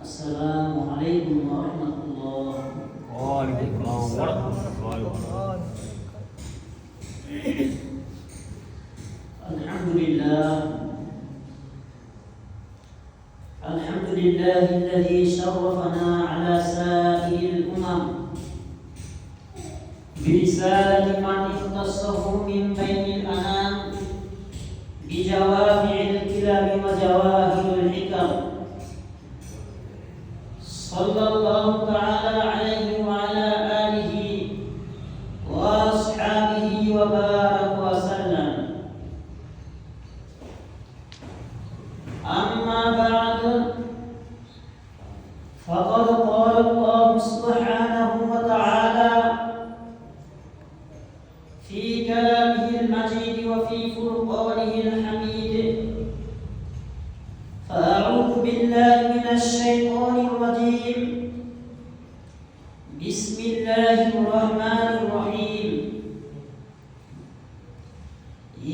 السلام عليكم ورحمة الله. وعليكم السلام ورحمة الله وبركاته. الحمد لله الذي شرفنا على سائر الأمم برسالة من اختصه من بين الأنام بجوامع الكلم وجواهر الحكم، صلى الله تعالى عليه وعلى آله وأصحابه وبارك وسلم. أما بعد، فقد قال الله سبحانه وتعالى في كلامه المجيد وفي فرقانه الحميد: فأعوذ بالله من الشيطان الرجيم، بسم الله الرحمن الرحيم.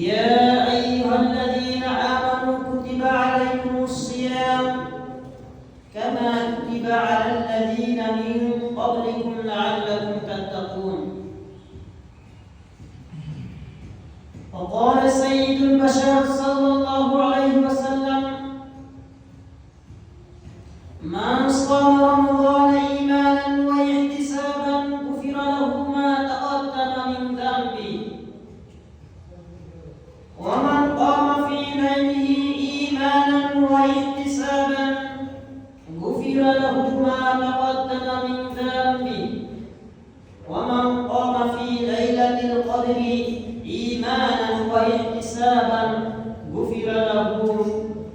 يا أيها الذين آمنوا كتب عليكم الصيام كما كتب على الذين من قبلكم لعلكم تتقون. وقال سيد البشر صلى الله عليه وسلم: من صام رمضان إيمانا واحتسابا غفر له ما تقدم من ذنبه، ومن قام في ليله إيمانا واحتسابا غفر له ما تقدم من ذنبه، ومن قام في ليلة القدر إيمانا واحتسابا غفر له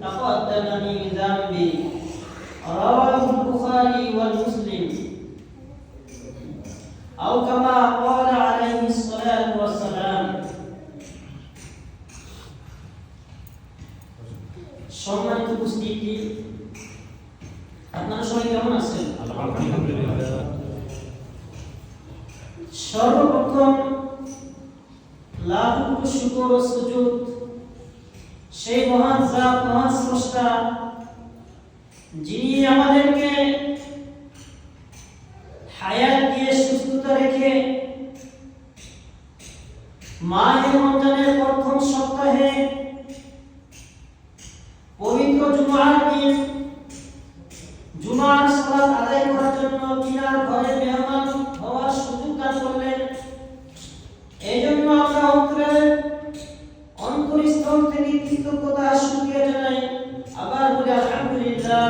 تقدم من ذنبه. رواه البخاري ومسلم، أو كما قال عليه الصلاة والسلام. সম্মানিত উপস্থিতি, আপনারা সবাই কেমন আছেন? আলহামদুলিল্লাহ। সর্বপ্রথম লাখ শুকর ও সুজুদ সেই মহান জাত, মহান স্রষ্টা, যিনি আমাদেরকে হায়াত দিয়ে সুস্থতা রেখে মাহে রমজানের প্রথম সপ্তাহে পবিত্র জুমার দিন জুমার সালাত আদায় করার জন্য তিনার ঘরে মেহমান হওয়ার সুযোগ দান করলেন। এই জন্য আমরা অন্তরস্থল থেকে কৃতজ্ঞতা শুকরিয়া জানাই। আবার বলি আলহামদুলিল্লাহ।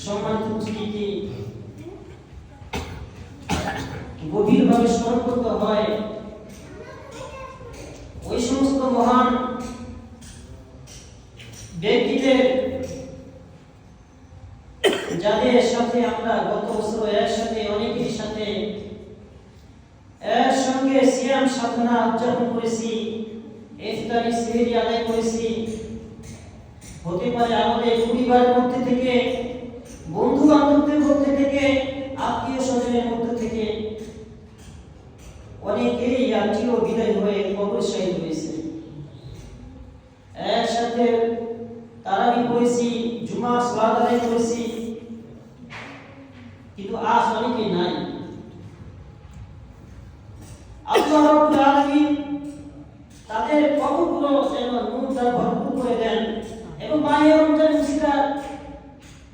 সম্মানিত উপস্থিতি, গভীরভাবে স্মরণ করতে হয় ওই সমস্ত মহান ব্যক্তিদের যাদের সাথে আমরা গত বছর একসাথে অনেকের সাথে একসঙ্গে সিয়াম সাধনা উদযাপন করেছি, ইফতারি সেহরি আদায় করেছি। হতে পারে আমাদের পরিবারের মধ্যে থেকে, বন্ধু বান্ধবদের মধ্যে থেকে, আত্মীয় স্বজনের মধ্যে থেকে অনেকেই আত্মীয় বিদায় হয়ে কবরশায়ী হয়েছে। একসাথে তারাবি পড়েছি, জুমার সালাত আদায় করেছি, কিন্তু আজ অনেকে নাই। আল্লাহ রাব্বুল আলামিন তাদের কবরগুলো যেন নূর দ্বারা ভরপুর করে দেন এবং মাহে রমজান উসিলা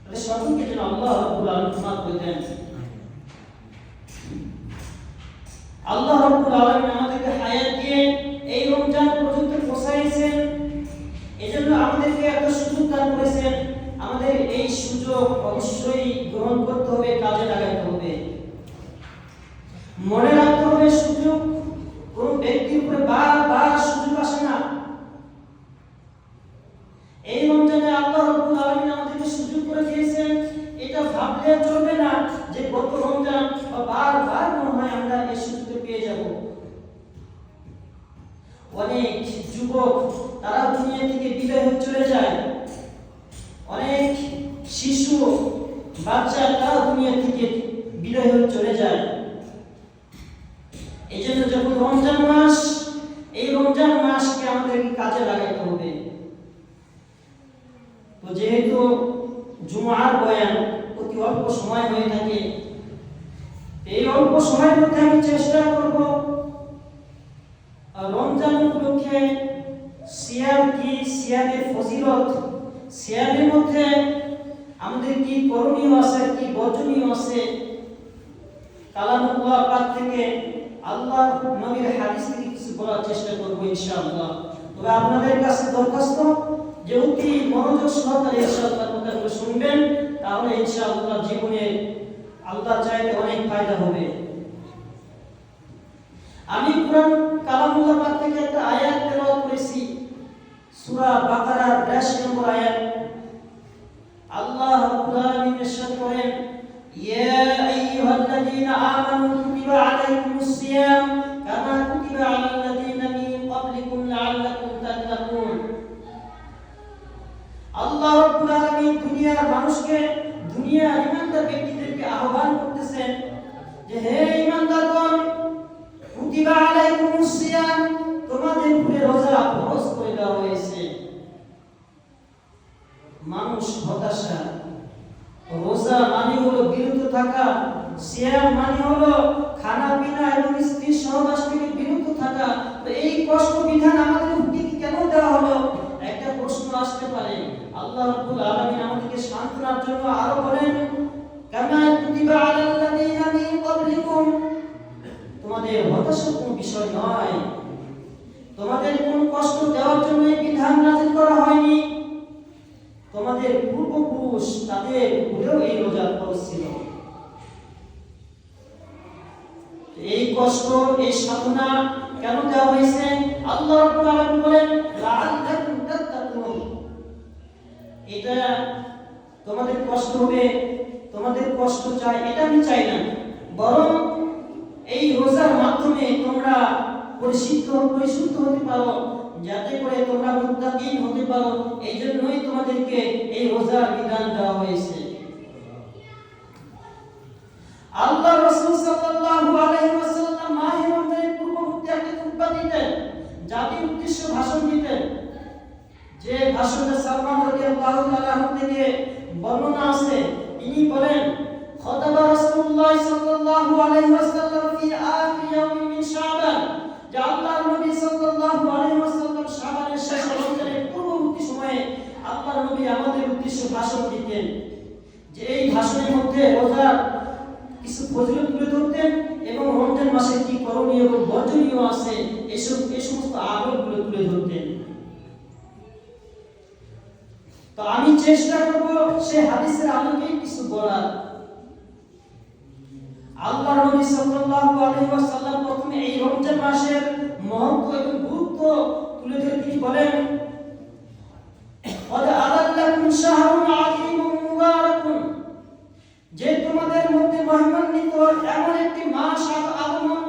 তাদের সকলকে যেন আল্লাহ রাব্বুল আলামিন ক্ষমা করে দেন। আল্লাহ রাব্বুল আলামিন আমাদেরকে হায়াত দিয়ে এই রমজান পর্যন্ত পৌঁছাইছেন, এজন্য আমাদেরকে এত সুযোগ দান করেছেন। আমাদের এই সুযোগ অবশ্যই গ্রহণ করতে হবে, কাজে লাগাতে হবে। মনে রাখতে হবে, সুযোগ কোন ব্যক্তির উপরে বারবার সুযোগ আসে না। এই রমজানে আল্লাহ রাব্বুল আলামিন আমাদেরকে সুযোগ করে দিয়েছেন, এটা ভাবলে চলবে না যে গত রমজান বারবার মনে হয় আমরা এই সুযোগটা পেয়ে যাব। অনেক যুবক তারা দুনিয়া থেকে বিদায় হয়ে চলে যায়, অনেক শিশু বাচ্চা তারা দুনিয়া থেকে বিদায় হয়ে চলে যায়। এই জন্য যখন রমজান মাস, এই রমজান মাসকে আমাদেরকে কাজে লাগাইতে হবে। তো যেহেতু জুমার বয়ান অতি অল্প সময় হয়ে থাকে, এই অল্প সময়ের মধ্যে আমি চেষ্টা করব রমজান উপলক্ষে সিয়াম কি, সিয়ামের ফজিলত, সিয়ামের মধ্যে আমাদের কি করণীয় আছে, কি বর্জনীয় আছে, কালামুল্লাহ পাক থেকে আল্লাহ নবীর হাদিস থেকে কিছু বলার চেষ্টা করব ইনশাআল্লাহ। তবে আপনাদের কাছে দরখাস্ত যে অতি মনোযোগ সহকারে ইনশাআল্লাহ কথাগুলো শুনবেন, তাহলে ইনশাআল্লাহ জীবনে আল্লাহ চাইলে অনেক ফায়দা হবে। আমি কুরআন কালামুল্লাহ পাক থেকে একটা আয়াত তেলাওয়াত করেছি, সূরা বাকারার 82 নম্বর আয়াত। আল্লাহ রাব্বুল আলামিন ইরশাদ করেন, ইয়া আইয়ুহাল্লাযীনা আমানু কুতিবা আলাইকুমুস সিয়াম কামা কুতিবা আলাল্লাযীনা মিন ক্বাবলিকুম লাআল্লাকুম তাত্তাকুন। আল্লাহ রাব্বুল আলামিন দুনিয়ার মানুষকে, দুনিয়ার ঈমানদার ব্যক্তিদেরকে আহ্বান করতেছেন যে হে ঈমানদারগণ, কুতিবা আলাইকুমুস সিয়াম, তোমাদের উপরে রোজা ফরজ করে দেওয়া হয়েছে। মানুষ হতাশা, রোজা মানে হলো বিরত থাকা, সিয়াম মানে হলো খানা পিনা এবং স্ত্রী সহবাস থেকে বিরত থাকা। তো এই কষ্ট বিধান আমাদের উপরে কেন দেওয়া হলো? একটা প্রশ্ন আসতে পারে। আল্লাহ রাব্বুল আলামিন আমাদেরকে সান্ত্বনার জন্য আরো বলেন, কামা কুতিবা আলাল্লাযীনা মিন ক্বাবলিকুম, তোমাদের হতাশার কোনো বিষয় নয়, তোমাদের কোনো কষ্ট দেওয়ার জন্য এই বিধান নাযিল করা হয়নি। তোমাদের পূর্বপুরুষ তাদের উপরেও এই রোজা ফরজ ছিল। এই কষ্ট, এই সাধনা কেন দেওয়া হয়েছে? আল্লাহ রাব্বুল আলামিন বলেন, লাআল্লাকুম তাত্তাকুন, এটা তোমাদের কষ্ট হবে, তোমাদের কষ্ট চাই, এটা আমি চাই না, বরং এই রোজার মাধ্যমে তোমরা পরিশুদ্ধ হতে পারো, যাতে করে তোমরা মুত্তাকিন হতে পারো। এই জন্যই তোমাদেরকে এই রোজার বিধান দেওয়া হয়েছে। আল্লাহ রাসূল সাল্লাল্লাহু আলাইহি ওয়াসাল্লাম মাহে রমজানের পূর্ববর্তী একটা খুতবা দিতেন, জাতির উদ্দেশ্যে ভাষণ দিতেন। যে ভাষণটা সালমান রাদিয়াল্লাহু তাআলা আনহু থেকে বর্ণনা আছে, তিনি বলেন, খাতাবা রাসূলুল্লাহ সাল্লাল্লাহু আলাইহি ওয়াসাল্লাম ফি আখির ইয়াউমিন মিন শাবান, যে আল্লাহর নবী সাল্লাল্লাহু আলাইহি ওয়াসাল্লাম শাবানের শেষ রমজানের পূর্ববর্তী সময়ে আল্লাহর নবী আমাদের উদ্দেশ্যে ভাষণ দিতেন। যে এই ভাষণের মধ্যে রোজার কিছু ফজিলত তুলে ধরতেন এবং রমজান মাসে কি করণীয় এবং বর্জনীয় আছে এই সমস্ত আমলগুলো তুলে ধরতেন। তো আমি চেষ্টা করব সেই হাদিসের আলোকে কিছু বলার। আল্লাহ নবী সাল্লাল্লাহু আলাইহি ওয়াসাল্লাম প্রথমে এই রমজান মাসের মহত্ব এবং গুরুত্ব তুলে ধরে তিনি বলেন, ওয়া আযাল্লাকুম শাহরুন আযীমুন মুবারাকুন, যে তোমাদের মধ্যে মহিমান্বিত এমন একটি মাস আগমন,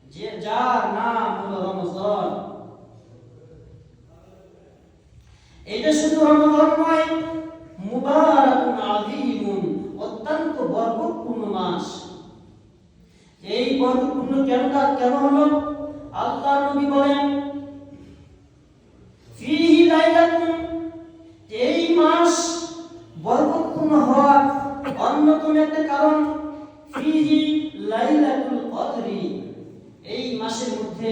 যে যার নাম হলো রমজান। এটা শুধু রমজান নয়, মুবারাকুন আযীমুন, অত্যন্ত বরকতপূর্ণ মাস। এই বরকতপূর্ণ কেন হলো? আল্লাহর নবী বলেন, ফীহি লাইলাতুন, এই মাস বরকতপূর্ণ হওয়ার অন্যতম একটা কারণ, ফীহি লাইলাতুল কদরি, এই মাসের মধ্যে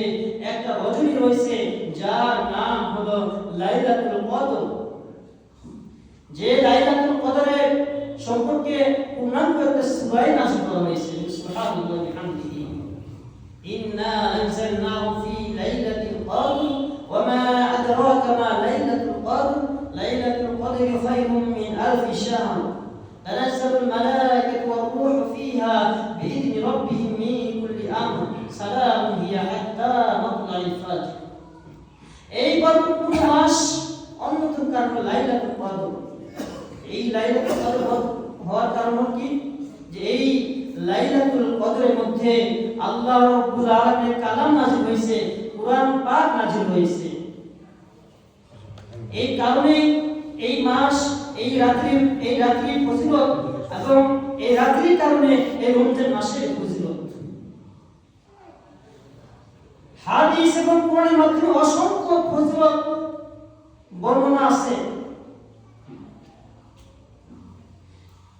একটা রজনী রয়েছে যার নাম হলো লাইলাতুল কদর। যে লাইলাতুল কদরের সম্পর্কে পূর্ণাঙ্গ একটা সূরা নাযিল করা হয়েছে, সুবহানাল্লাহি ওয়া বিহামদিহি, ইন্না আনজালনাহু ফি লাইলাতিল কদর ওয়া মা আদরাকা মা লাইলাতুল কদর, লাইলাতুল কদরি খায়রুম মিন আলফি শাহর, তানাজ্জালুল মালায়েকাতু ওয়ার রূহু ফিহা বিইذনি রাব্বিহিম মিন কুল্লি আমর, সালামুন হিয়া হাত্তা মাতলাইল ফাজর। এই বরকতপূর্ণ মাস অন্যতম কারণ লাইলাতুল কদর। এই লাইলাতুল কদর হওয়ার কারণ কি? যে এই লাইলাতুল কদরের মধ্যে আল্লাহ রাব্বুল আলামিনের কালাম নাযিল হয়েছে, কুরআন পাক নাযিল হয়েছে। এই কারণে এই মাস, এই রাত্রির ফজিলত এবং এই রাত্রির কারণে এই রমজান মাসের ফজিলত। হাদিস এবং কোরআনের মাধ্যমে অসংখ্য ফজিলত বর্ণনা আছে,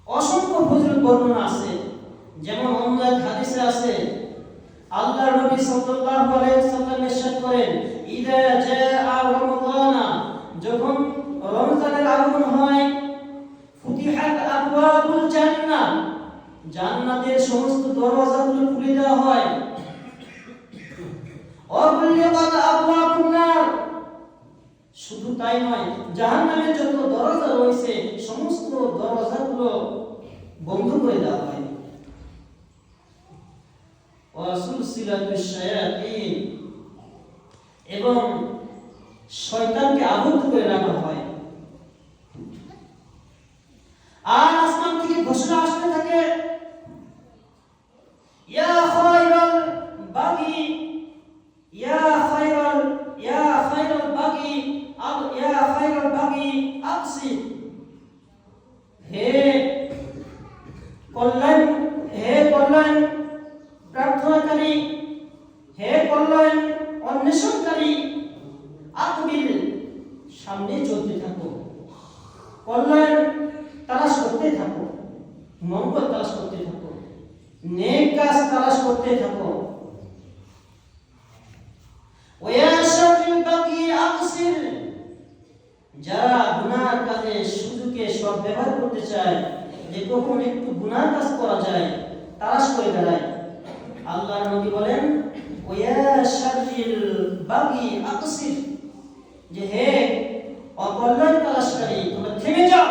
অসংখ্য ফজিলত বর্ণনা আছে। যেমন অন্য এক হাদিসে আছে, আল্লাহর নবী সাল্লাল্লাহু আলাইহি ওয়াসাল্লাম ইরশাদ করেন, ইযা জাআ রমাদানা, যখন রমজানের আগমন হয়, ফুতিহাত আবওয়াবুল জান্নাহ, জান্নাতের সমস্ত দরজাগুলো খুলে দেওয়া হয়। ওয়াগুলিকাত আবওয়াবুন নার, শুধু তাই নয়, জাহান্নামের যত দরজা রয়েছে সমস্ত দরজাগুলো বন্ধ করে দেওয়া হয়। ওয়াসুলসিলাতুশ শায়াতিন, এবং শয়তানকে আবদ্ধ করে রাখা হয়। আর আসমান থেকে ঘোষণা আসতে থাকে, ইয়া খায়রাল বাগি, ইয়া খায়রাল বাগি, ইয়া খায়রাল বাগি আকসিদ, হে কল্যাণ প্রার্থনাকারী, হে কল্যাণ অন্বেষণকারী, আকবিল, সামনে চলতে থাকো, কল্যাণ তালাশ করতে থাকো, মঙ্গল তালাশ করতে থাকো, নেক কাজ তালাশ করতে থাকো। ওয়া শাররিল বাগি আকসির, যারা গুনার কাজে সুযোগে সব ব্যবহার করতে চায়, যে কখন একটু গুনার কাজ করা যায় তালাশ করে বেড়ায়, আল্লাহর নবী বলেন ওয়া শাররিল বাগি আকসির, যে হে অকল্যাণ তালাশকারী, তোমরা থেমে যাও।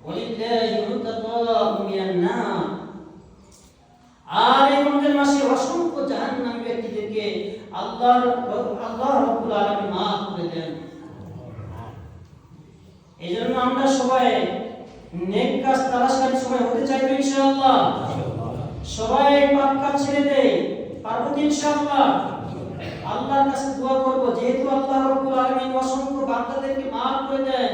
ওয়ালিল্লাহি মুতাকাউ মিনান নার, আর এই রমজান মাসে অসংখ্য জাহান্নামী ব্যক্তিদেরকে আল্লাহ রাব্বুল আলামিন মাফ করে দেন। এজন্য আমরা সবাই নেক কাজ তালাশকারী সবাই হতে চাই তো ইনশাআল্লাহ। সবাই পাপ কাজ ছেড়ে দেই, পারবো তো ইনশাআল্লাহ। আল্লাহর কাছে দোয়া করব, যেহেতু আল্লাহ রাব্বুল আলামিন অসংখ্য বান্দাদেরকে মাফ করে দেন,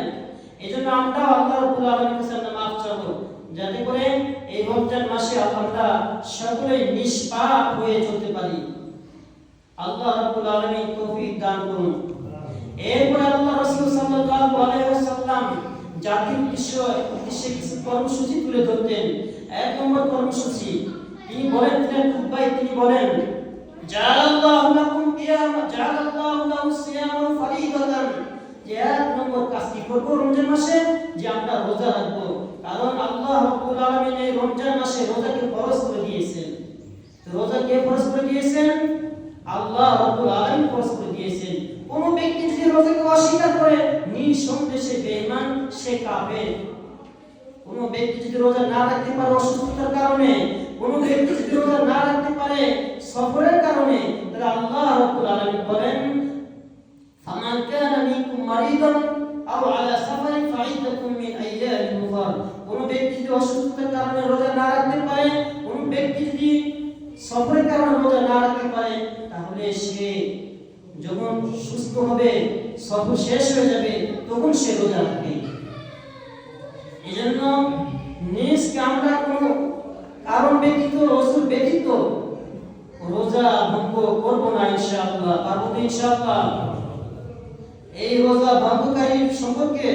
এজন্য আমরা আল্লাহ রাব্বুল আলামিনের কাছে মাফ চাইবো, যাতে করে এই রমজান মাসে আমরা সকলেই নিষ্পাপ হয়ে চলতে পারি। আল্লাহ রাব্বুল আলামিন তৌফিক দান করুন। এরপর আল্লাহ রাসূল সাল্লাল্লাহু আলাইহি ওয়াসাল্লাম জাতির উদ্দেশ্যে কিছু কর্মসূচি তুলে ধরতেন। এক নম্বর কর্মসূচি তিনি বলেন, তিনি বলেন, জাআলাল্লাহু লাকুম কিয়ামা, জাআলাল্লাহু লাহু সিয়ামা ফরিদাতান, যে এক নম্বর কাজ কি করব রমজান মাসে, যে আমরা রোজা রাখবো। কারণ আল্লাহ রাব্বুল আলামিন এই রমজান মাসে রোজাকে ফরজ করে দিয়েছেন। তো রোজা কে ফরজ করে দিয়েছেন? আল্লাহ রাব্বুল আলামিন ফরজ করে দিয়েছেন। কোন ব্যক্তি যদি রোজাকে অস্বীকার করে, নিঃসন্দেহে সে বেঈমান, সে কাফের। কোন ব্যক্তি যদি রোজা না রাখতে পারে অসুস্থতার কারণে, কোন ব্যক্তি যদি রোজা না রাখতে পারে সফরের কারণে, তাহলে আল্লাহ রাব্বুল আলামিন বলেন, ফামান কানা মিনকুম মারিদান আও আলা সাফারিন ফাইদাতুম মিন আইয়ামিন উখরা। কোন ব্যক্তি যদি অসুস্থতার কারণে রোজা না রাখতে পারে, কোন ব্যক্তি যদি সফরের কারণে রোজা না রাখতে পারে, তাহলে সে যখন সুস্থ হবে, সফর শেষ হয়ে যাবে, তখন সে রোজা রাখবে। এজন্য নিজকে আমরা কোন কারণ ব্যতীত, রাসূল ব্যতীত রোজা ভঙ্গ করব না ইনশাআল্লাহ। পারবো তো ইনশাআল্লাহ। এই রোজা ভঙ্গকারী সম্পর্কে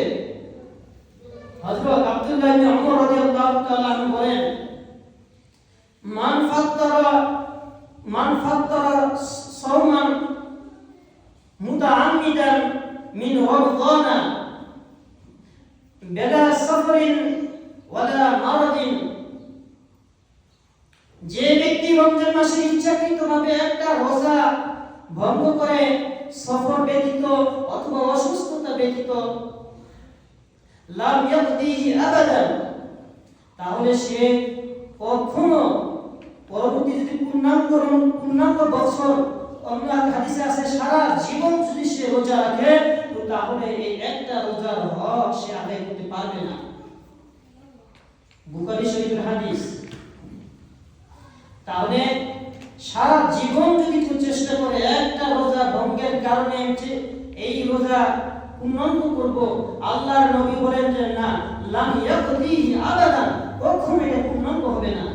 হযরত আব্দুল্লাহ ইবনে ওমর রাদিয়াল্লাহু তাআলা আনহু বলেন, মান ফাত্তারা সাওমান মুতাআম্মিদান মিন রমাদানা বিলা সাফরিন ওয়ালা মারাদিন, যে ব্যক্তি রমজান মাসে ইচ্ছাকৃতভাবে একটা রোজা ভঙ্গ করে, সফর ব্যতীত অথবা অসুস্থতা ব্যতীত, লাম ইয়াকদিহি আবাদান, তাহলে সে কখনো পরবর্তী যদি পূর্ণাঙ্গ বছর, অন্য এক হাদিসে আছে সারা জীবন যদি সে রোজা রাখে, তো তাহলে এই একটা রোজার হক সে আদায় করতে পারবে না। বুখারী শরীফের হাদিস। তাহলে সারা জীবন যদি কেউ চেষ্টা করে একটা রোজা ভঙ্গের কারণে এই রোজা পূর্ণাঙ্গ করব, আল্লাহর নবী বলেন যে না, লাম ইয়াকদিহি আবাদান, কখনো এটা পূর্ণাঙ্গ হবে না,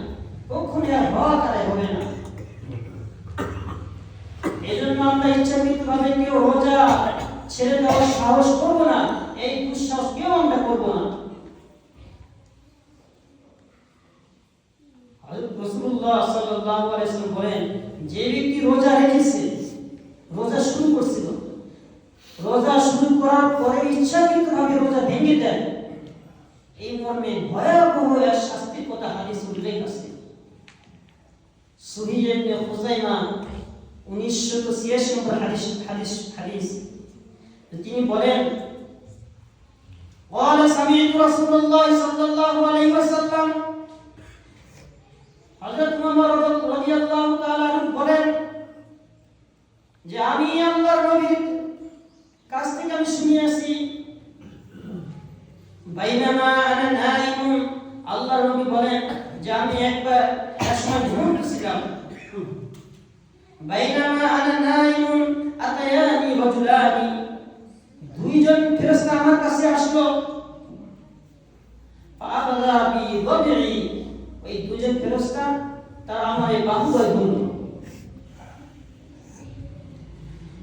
কখনো এর হক আদায় হবে না। এজন্য আমরা ইচ্ছাকৃতভাবে কেউ রোজা ছেড়ে দেওয়ার সাহস করব না, এই দুঃসাহস কেউ আমরা করব না। হযরত রাসূলুল্লাহ সাল্লাল্লাহু আলাইহি ওয়াসাল্লাম বলেন, যে ব্যক্তি রোজা রেখেছে, রোজা শুরু করছিল, রোজা শুরু করার পরে ইচ্ছাকৃতভাবে রোজা ভেঙে দেয়, এই মর্মে ভয়াবহ এক শাস্তির কথা হাদিস উল্লেখ আছে। সহিহ ইবনে খুজাইমা 1986 নম্বর হাদিস তিনি বলেন, قال سمعت رسول الله صلى الله عليه وسلم, হযরত ওমর রাদিয়াল্লাহু তাআলা বলেন যে আমি আল্লাহর নবীর কাছ থেকে আমি শুনিয়েছি, বাইনামা আনা নাইমুন, আল্লাহর নবী বলেন যে আমি একবার এক সময় ঘুমোচ্ছিলাম, বাইনামা আনা নাইমুন আতায়ানি রাজুলানি, দুইজন ফেরেশতা আমার কাছে আসলো, ফাআযা বি দাবি, ওই দুইজন ফেরেশতা তারা আমার এই বাহু ধরল,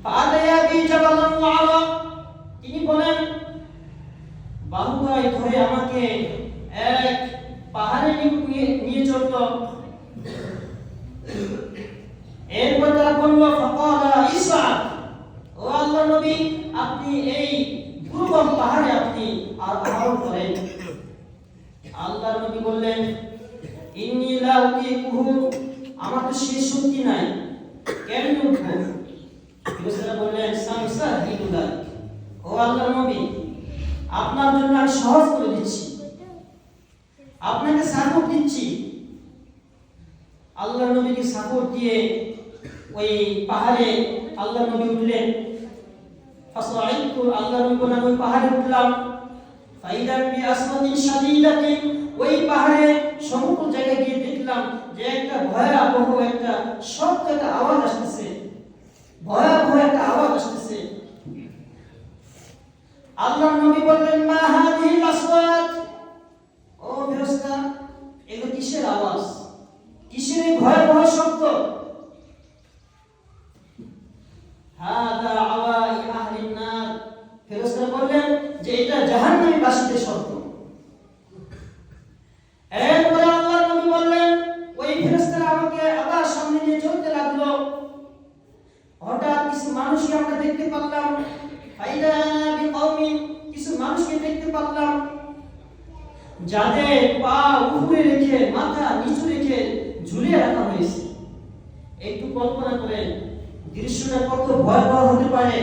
ফাআতায়া বি জাবালান ওয়ালা, তিনি বলেন বাহুটায় ধরে আমাকে এক পাহাড়ে নিয়ে চলল, এরপর তারা বলল ফাকালা ইসআদ, ও আল্লাহর নবী আপনি এই দুর্গম পাহাড়ে আপনি আরোহণ করেন। আল্লাহর নবী বললেন ইন্নী লা উতিকুহু, আমার তো সেই শক্তি নাই, কেন উঠবো? ফেরেশতারা বললেন সামসাহিদু লাক, ও আল্লাহর নবী আপনার জন্য আমি সহজ করে দিচ্ছি, আপনাকে সাপোর্ট দিচ্ছি। আল্লাহর নবীকে সাপোর্ট দিয়ে ওই পাহাড়ে আল্লাহর নবী উঠলেন, ফাসাইতু, আল্লাহর নবী বলেন ওই পাহাড়ে উঠলাম, ফাইদা বি আসওয়াতিন শাদীদাতিন, ওই পাহাড়ে সমুদ্র জায়গায় গিয়ে দেখলাম যে একটা ভয়াবহ একটা শব্দ, একটা আওয়াজ আসতেছে, ভয়াবহ একটা আওয়াজ আসতেছে। আল্লাহর নবী বললেন মা হাদিহিল আসওয়াত, ও ফেরেশতা এগুলো কিসের আওয়াজ, কিসের এই ভয়াবহ শব্দ? হাদা আওয়াই আহলিন নার, ফেরেশতারা বললেন যে এটা জাহান্নামী বাসীদের শব্দ। এরপরে আল্লাহর নবী বললেন, ওই ফেরেশতারা আমাকে আবার সামনে নিয়ে চলতে লাগলো, হঠাৎ কিছু মানুষকে আমরা দেখতে পেলাম, ফাইদা বিকওমিন, কিছু মানুষকে দেখতে পেলাম যাদের পা উপরে রেখে মাথা নিচু রেখে ঝুলিয়ে রাখা হয়েছে। একটু কল্পনা করেন দৃশ্যটা কত ভয়াবহ হতে পারে।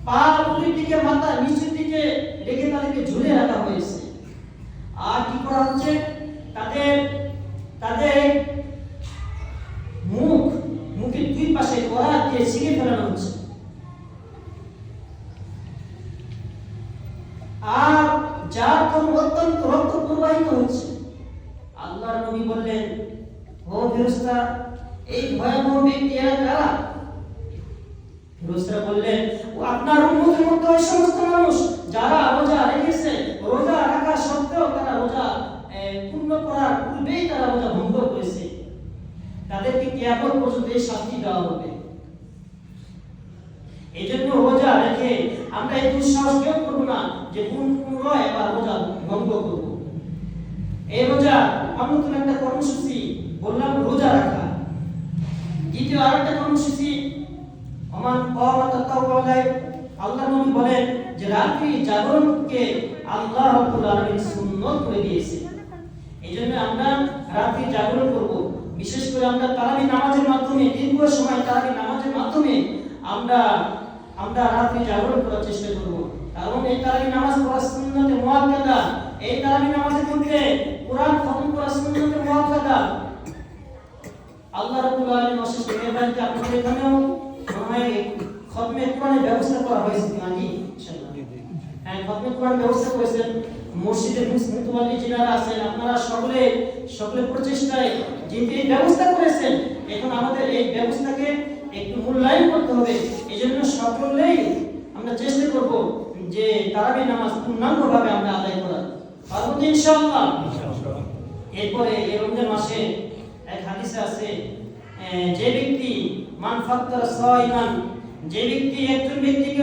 পা উপরের দিকে মাথা নিচের দিকে রেখে তাদেরকে ঝুলিয়ে রাখা হয়েছে। আর কি করা হচ্ছে, তাদের মুখের দুই পাশে কড়া দিয়ে ছিঁড়ে ফেলানো হচ্ছে। আর যার অত্যন্ত রক্ত প্রবাহিত হচ্ছে। আল্লাহর নবী বললেন, ও ফেরেশতা এই ভয়াবহ ব্যক্তি এরা কারা? ফেরেশতারা বললেন, ও আপনার উম্মতের মধ্যে ওই সমস্ত মানুষ যারা রোজা রেখেছে, রোজা রাখা সত্ত্বেও তারা রোজা পূর্ণ করার পূর্বেই তারা রোজা ভঙ্গ করেছে, তাদেরকে কিয়ামত পর্যন্ত এই শাস্তি দেওয়া হবে। এই জন্য রোজা রেখে আমরা এই দুঃসাহস কেউ করব না যে পুনরায় এবার রোজা ভঙ্গ করব। এই রোজা অন্যতম একটা কর্মসূচি বললাম রোজা রাখা। দ্বিতীয় আরেকটা কর্মসূচি আমার আল্লাহ নবী বলেন যে রাত্রি জাগরণকে আল্লাহ রাব্বুল আলামিন সুন্নাত করে দিয়েছে। এইজন্য আমরা রাত্রি জাগরণ করব। বিশেষ করে আমরা তারাবি নামাজের মাধ্যমে, দীর্ঘ সময় তারাবি নামাজের মাধ্যমে আমরা রাত্রি জাগরণ করার চেষ্টা করব। কারণ এই তারাবি নামাজ পড়া সুন্নাতে মুআক্কাদা, এই তারাবি নামাজের মধ্যে কোরআন খতম করা সুন্নাতে মুআক্কাদা। আল্লাহ রাব্বুল আলামিন অশেষ মেহেরবানিতে আপনাদের এখানেও খতমে কোরআনের ব্যবস্থা করা হয়েছে নাকি? ইনশাআল্লাহ হ্যাঁ, খতমে কোরআন ব্যবস্থা করেছেন মসজিদে মুতওয়াল্লি যিনারা আছেন, আপনারা সকলে প্রচেষ্টায় যেহেতু এই ব্যবস্থা করেছেন, এখন আমাদের এই ব্যবস্থাকে একটু মূল্যায়ন করতে হবে। এই জন্য সকলেই আমরা চেষ্টা করব যে তারাবি নামাজ পূর্ণাঙ্গভাবে আমরা আদায় করার পারব ইনশাআল্লাহ। এরপরে এই রমজান মাসে এক হাদিসে আছে, যে ব্যক্তি মান ফাত্তারা সাইমান যে ব্যক্তি একজন ব্যক্তিকে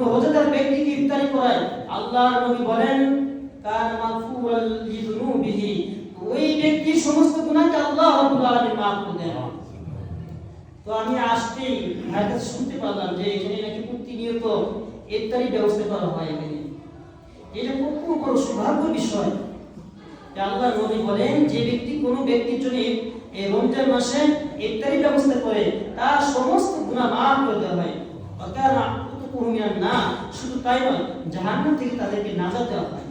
রোজাদার ব্যক্তিকে ইফতারি করায়, আল্লাহর নবী বলেন কান মাগফুরাল লিযুনুবিহি, ওই ব্যক্তির সমস্ত গুনাহকে আল্লাহ রাব্বুল আলামিন মাফ করে দেন। তো আমি আসতেই ভাইয়ের কাছে শুনতে পারলাম যে এখানে নাকি প্রতিনিয়ত ইফতারি ব্যবস্থা করা হয় এখানে। এটা খুব বড় সৌভাগ্যের বিষয় যে আল্লাহর নবী বলেন যে ব্যক্তি কোনো ব্যক্তির জন্য এই রমজান মাসে ইফতারি ব্যবস্থা করে তার সমস্ত গুনাহ মাফ করে দেওয়া হয়। অকানা উতুকুমিয়ান না, শুধু তাই নয়, জাহান্নাম থেকে তাদেরকে নাজাত দেওয়া হয়।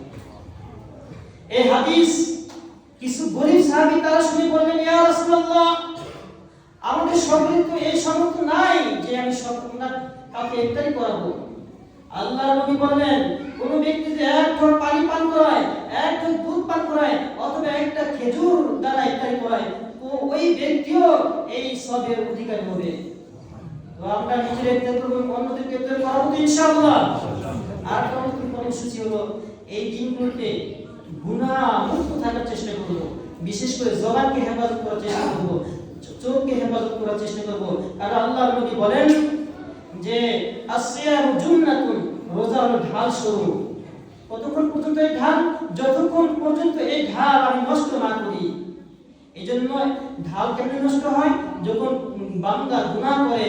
এই হাদিস কিছু গরীব সাহাবী তারা শুনে বললেন, ইয়া রাসূলুল্লাহ, আমাদের সকলের তো এই সামর্থ্য নাই যে আমি সকলের কাউকে ইফতারি করাবো। আল্লাহর নবী বললেন, কোন ব্যক্তি যে এক ঢোক পানি পান করায়, এক ঢোক দুধ পান করায়, অথবা একটা খেজুর দ্বারা ইফতারি করায়, তো ওই ব্যক্তিও এই সবের অধিকারী হবে। তো আমরা নিজের ইফতার করব, অন্যদেরকে ইফতার করাবো তো ইনশাআল্লাহ। আর আমাদের কর্মসূচি হলো এই দিনগুলোতে গুনাহ মুক্ত থাকার চেষ্টা করব, বিশেষ করে জবানকে হেফাজত করার চেষ্টা করব, চোখকে হেফাজত করার চেষ্টা করব। কারণ আল্লাহর নবী বলেন যে আসিয়ামু জুন্নাতুন, রোজা হলো ঢাল স্বরূপ। কতক্ষণ পর্যন্ত এই ঢাল? যতক্ষণ পর্যন্ত এই ঢাল আমি নষ্ট না করি। এজন্য ঢাল কেমনে নষ্ট হয়? যখন বান্দা গুনাহ করে,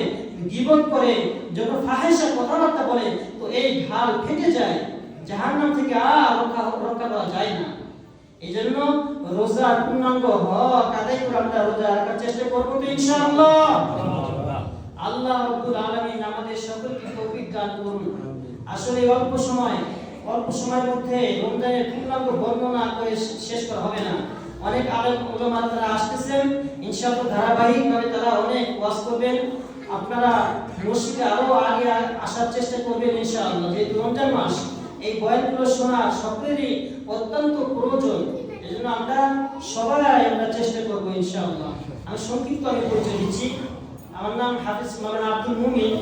গীবত করে, যখন ফাহিশা কথাবার্তা বলে, তো এই ঢাল ফেটে যায়, জাহান্নাম থেকে আর রক্ষা করা যায় না। এজন্য রোজার পূর্ণাঙ্গ হক আদায় করে আমরা রোজা রাখার চেষ্টা করব তো ইনশাআল্লাহ। আল্লাহ রাব্বুল আলামিন আমাদের সকলকে তৌফিক দান করুন। আসলে অল্প সময়ের মধ্যে রমজানের পূর্ণাঙ্গ বর্ণনা করে শেষ করা হবে না। অনেক আলেম ওলামা তারা আসতেছেন, ইনশাআল্লাহ ধারাবাহিকভাবে তারা অনেক ওয়াজ করবেন। আপনারা মসজিদে আরো আগে আসার চেষ্টা করবেন ইনশাআল্লাহ। যেহেতু রমজান মাস, এই বয়ানগুলো শোনা সকলেরই অত্যন্ত প্রয়োজন। এজন্য আমরা সবাই চেষ্টা করব ইনশাআল্লাহ। আমি সংক্ষিপ্ত পরিচয় দিচ্ছি। আমার নাম হাফিজ মাওলানা আব্দুল মুমিন।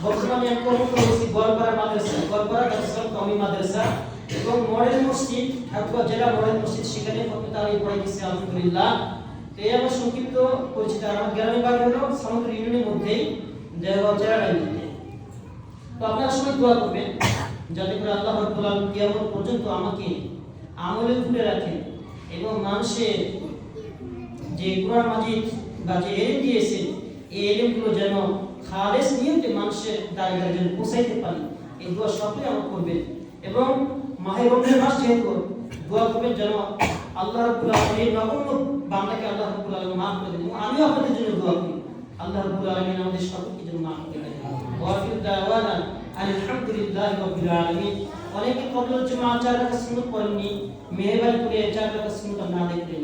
বর্তমানে আমি কর্মরত আছি গোয়ালপাড়া মাদ্রাসা, গোয়ালপাড়া দারুস কওমি মাদ্রাসা এবং মডেল মসজিদ, ঠাকুরগাঁও জেলা মডেল মসজিদ, সেখানে আমি পড়াইতেছি আলহামদুলিল্লাহ। তো এই আমার সংক্ষিপ্ত পরিচিত। আমার গ্রামের বাড়ি হলো সমুদ্র ইউনিয়নের মধ্যেই, দেওগাঁও জেলার মধ্যে। তো আপনারা সবাই দোয়া করবেন যাতে করে আল্লাহ রাব্বুল আলামিন কিয়ামত পর্যন্ত আমাকে আমলে তুলে রাখেন এবং মানুষের যে কোরআন মাজিদ বা যে এলেম দিয়েছে, এই এলেমগুলো যেন খালেস নিয়তে মানুষের দ্বারে যেন পৌঁছাইতে পারি, এই দোয়া সকলে আমার করবেন। এবং মাহে রমজান মাস যেহেতু, দোয়া করবেন যেন আল্লাহ রাব্বুল আলামিন নগণ্য বান্দাকে আল্লাহ রাব্বুল আলামিন মাফ করে দেন। আমিও আপনাদের জন্য দোয়া করি আল্লাহ রাব্বুল আলামিন আমাদের সকলকে যেন মাফ করে দেন। ওয়া ফিল দাওয়ানা আলহামদুলিল্লাহি রাব্বিল আলামিন। অনেকে কবুল জুমা 4 রাকাত সুন্নাত পড়েননি, মেহেরবানি করে 4 রাকাত সুন্নাত না দেখবেন।